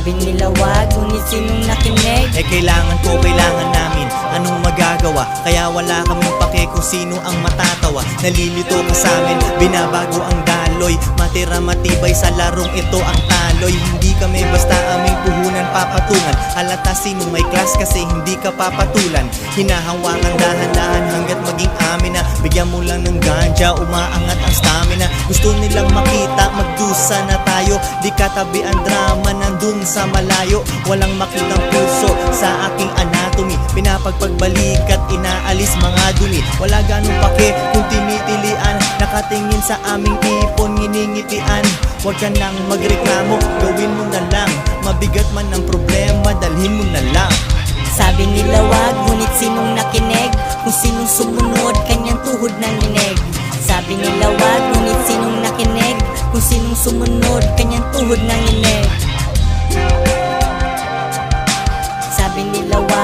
Sabi nila wag, ngunit sinong nakinig? Kailangan ko, kailangan namin, anong magagawa? Kaya wala kaming pake kung sino ang matatawa. Nalilito ka sa amin, binabago ang daloy. Matira matibay sa larong ito ang taloy. Hindi kami basta aming puhunan papatungan. Halata sinong may class kasi hindi ka papatulan. Hinahawakan dahan-dahan hanggat maging amin na. Bigyan mo lang ng ganja, umaangat ang stamina. Gusto nilang makita, magdusa na tayo. Di katabi ang drama nandun sa malayo. Walang makitang puso sa aking anatomy. Pinapagpagbalikat, inaalis mga dumi. Wala ganong pake kung tinitilian. Nakatingin sa aming ipon, nginingitian. Huwag ka nang magreklamo, gawin mo na lang. Mabigat man ang problema, dalhin mo na lang. Sabi nila wag, ngunit sinong nakinig? Kung sinong sumunod, kanyang tuhod ng linig. Sabi nila wag, ngunit sinong nakinig? Kung sinong sumunod, kanyang tuhod ng linig. Sabi nila wag,